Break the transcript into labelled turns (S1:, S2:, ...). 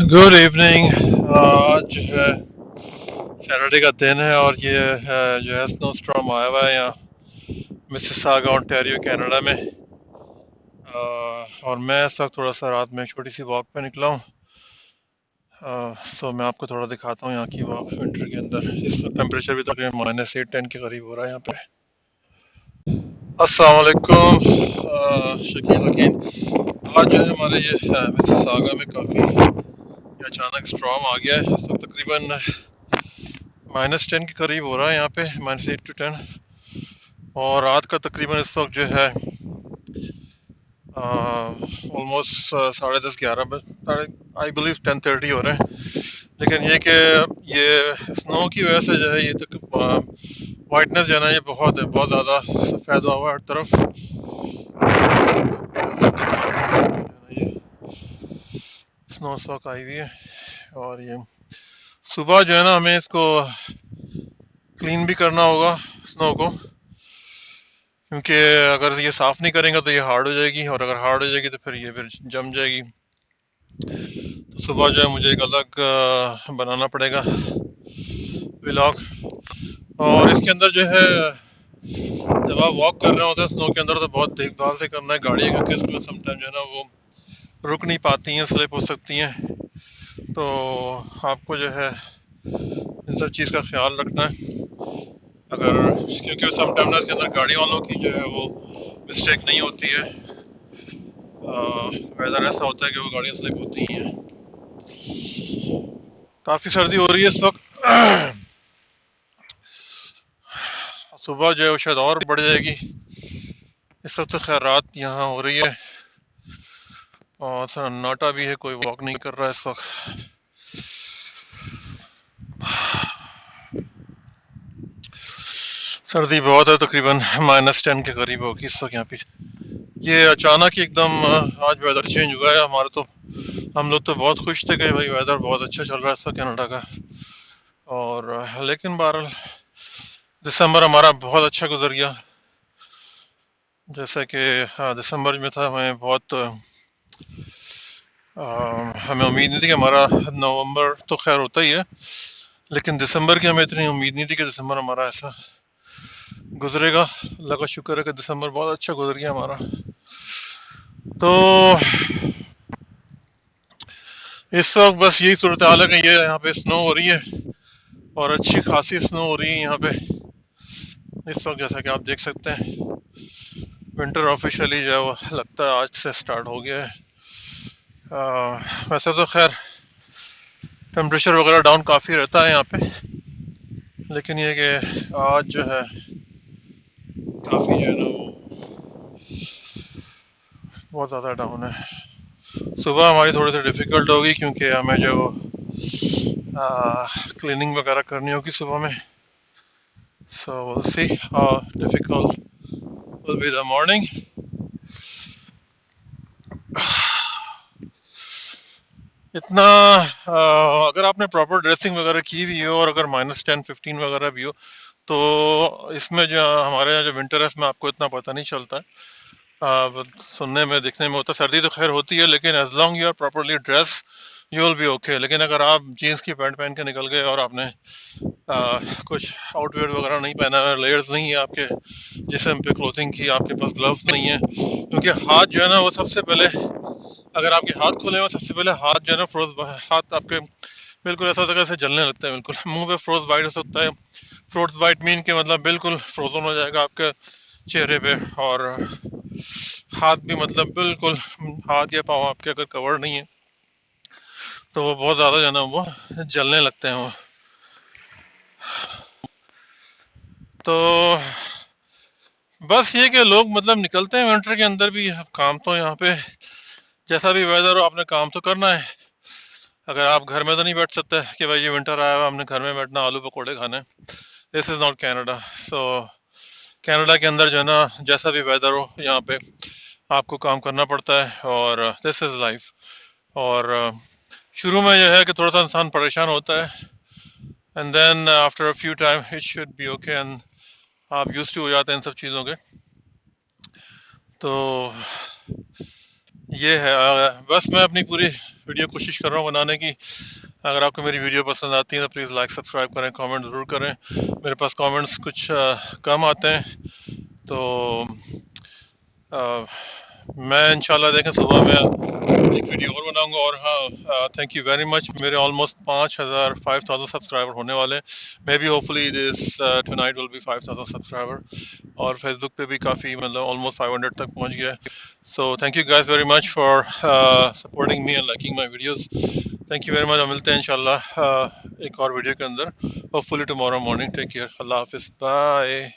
S1: Good evening. आज जो है सैटरडे का दिन है और ये जो है स्नो स्टॉर्म आया हुआ है यहाँ मिसिसागा ओंटारियो कनाडा में। और मैं इस वक्त थोड़ा सा रात में एक छोटी सी वॉक पे निकला हूँ। सो मैं आपको थोड़ा दिखाता हूँ यहाँ की वॉक विंटर के अंदर। इस वक्त टेम्परेचर भी तकरीबन -8-10 के करीब हो रहा है यहाँ पे। अस्सलाम वालेकुम शकील हकीम। आज जो है हमारे ये मिसिसागा में काफ़ी अचानक स्टॉर्म आ गया है, तो तकरीबन -10 के करीब हो रहा है यहाँ पे, -8 to 10। और रात का तकरीबन इस वक्त जो है ऑलमोस्ट 10:30-11 आई बिलीव 10:30 हो रहे हैं। लेकिन ये कि ये स्नो की वजह से जो है ये तक वाइटनेस जो है ना ये बहुत है, बहुत ज़्यादा सफ़ेद हुआ हुआ है हर तरफ। ये स्नो स्टॉक आई हुई है और ये सुबह जो है ना हमें इसको क्लीन भी करना होगा स्नो को, क्योंकि अगर ये साफ़ नहीं करेंगे तो ये हार्ड हो जाएगी, और अगर हार्ड हो जाएगी तो फिर ये जम जाएगी। तो सुबह जो है मुझे एक अलग बनाना पड़ेगा व्लॉग। और इसके अंदर जो है जब आप वॉक कर रहे होते हैं स्नो के अंदर तो बहुत देखभाल से करना है गाड़ी, क्योंकि इसमें समटाइम जो है ना वो रुक नहीं पाती हैं, स्लिप हो सकती हैं। तो आपको जो है इन सब चीज़ का ख्याल रखना है। अगर क्योंकि समटाइम ना इसके अंदर गाड़ी वालों की जो है वो मिस्टेक नहीं होती है, वेदर ऐसा होता है कि वो गाड़ियाँ स्लिप होती ही हैं। काफ़ी सर्दी हो रही है इस वक्त। सुबह जो है वो शायद और बढ़ जाएगी। इस वक्त तो खैर रात यहाँ हो रही है और सन्नाटा भी है, कोई वॉक नहीं कर रहा है इस वक्त। सर्दी बहुत है, तकरीबन -10 के करीब होगी इस वक्त यहाँ पे। ये अचानक ही एकदम आज वेदर चेंज हुआ है हमारा। तो हम लोग तो बहुत खुश थे कि भाई वेदर बहुत अच्छा चल रहा है इस वक्त कनाडा का। और लेकिन बहरहाल दिसंबर हमारा बहुत अच्छा गुजर गया। जैसे कि दिसंबर में था, हमें बहुत हमें उम्मीद नहीं थी कि हमारा नवंबर तो खैर होता ही है, लेकिन दिसंबर की हमें इतनी उम्मीद नहीं थी कि दिसंबर हमारा ऐसा गुजरेगा। अल्लाह का शुक्र है कि दिसंबर बहुत अच्छा गुजर गया हमारा। तो इस वक्त बस यही सूरत हाल है कि ये यहाँ पे स्नो हो रही है और अच्छी खासी स्नो हो रही है यहाँ पे इस वक्त। जैसा कि आप देख सकते हैं विंटर ऑफिशियली जो है वो लगता है आज से स्टार्ट हो गया है। वैसे तो खैर टेम्परेचर वगैरह डाउन काफ़ी रहता है यहाँ पे, लेकिन ये कि आज जो है काफ़ी जो है ना वो बहुत ज़्यादा डाउन है। सुबह हमारी थोड़ी सी डिफ़िकल्ट होगी क्योंकि हमें जो क्लीनिंग वगैरह करनी होगी सुबह में। So will see how difficult will be the morning. इतना अगर आपने प्रॉपर ड्रेसिंग वगैरह की भी हो और अगर -10-15 वगैरह भी हो तो इसमें जो हमारे यहाँ जो विंटर है इसमें आपको इतना पता नहीं चलता है। सुनने में दिखने में होता, सर्दी तो खैर होती है, लेकिन as long you are properly dress you will be okay. लेकिन अगर आप जीन्स की पैंट पहन के निकल गए और आपने कुछ आउटवेयर वगैरह नहीं पहना है, लेयर्स नहीं है आपके जिसम पे क्लोथिंग की, आपके पास ग्लव्स नहीं है, क्योंकि हाथ जो है ना वो सबसे पहले, अगर आपके हाथ खुले हो सबसे पहले हाथ जो है ना हाथ आपके बिल्कुल ऐसा होता है जैसे जलने लगता है, बिल्कुल मुंह पे फ्रोज बाइट हो सकता है। फ्रोज बाइट मीन के मतलब बिल्कुल फ्रोजन हो जाएगा आपके चेहरे पे, और हाथ भी मतलब बिल्कुल, हाथ या पाँव आपके अगर कवर नहीं है तो वो बहुत ज़्यादा जो है ना वो जलने लगते हैं वो। तो बस ये कि लोग मतलब निकलते हैं विंटर के अंदर भी, काम तो यहाँ पे जैसा भी वेदर हो आपने काम तो करना है। अगर आप घर में तो नहीं बैठ सकते कि भाई ये विंटर आया हुआ हमने घर में बैठना आलू पकौड़े खाने। This is not Canada. So Canada के अंदर जो है ना जैसा भी वेदर हो यहाँ पे आपको काम करना पड़ता है, और दिस इज़ लाइफ। और शुरू में जो है कि थोड़ा सा इंसान परेशान होता है, and then after a few time it should be okay, and आप यूज्ड टू हो जाते हैं इन सब चीज़ों के। तो یہ ہے بس میں اپنی پوری ویڈیو کوشش کر رہا ہوں بنانے کی. اگر آپ کو میری ویڈیو پسند آتی ہے تو پلیز لائک سبسکرائب کریں، کامنٹ ضرور کریں. میرے پاس کامنٹس کچھ کم آتے ہیں، تو میں انشاءاللہ دیکھیں صبح میں ایک ویڈیو اور بناؤں گا. اور ہاں، تھینک یو ویری مچ. میرے آلموسٹ 5,000 سبسکرائبر ہونے والے ہیں. May be hopefully this tonight will be 5,000 subscriber. اور فیس بک پہ بھی کافی مطلب آلموسٹ 500 تک پہنچ گیا ہے. So thank you guys very much for supporting me and liking my videos. Thank you very much. ہم ملتے ہیں انشاءاللہ ایک اور ویڈیو کے اندر، hopefully tomorrow morning. Take care. اللہ حافظ. بائے.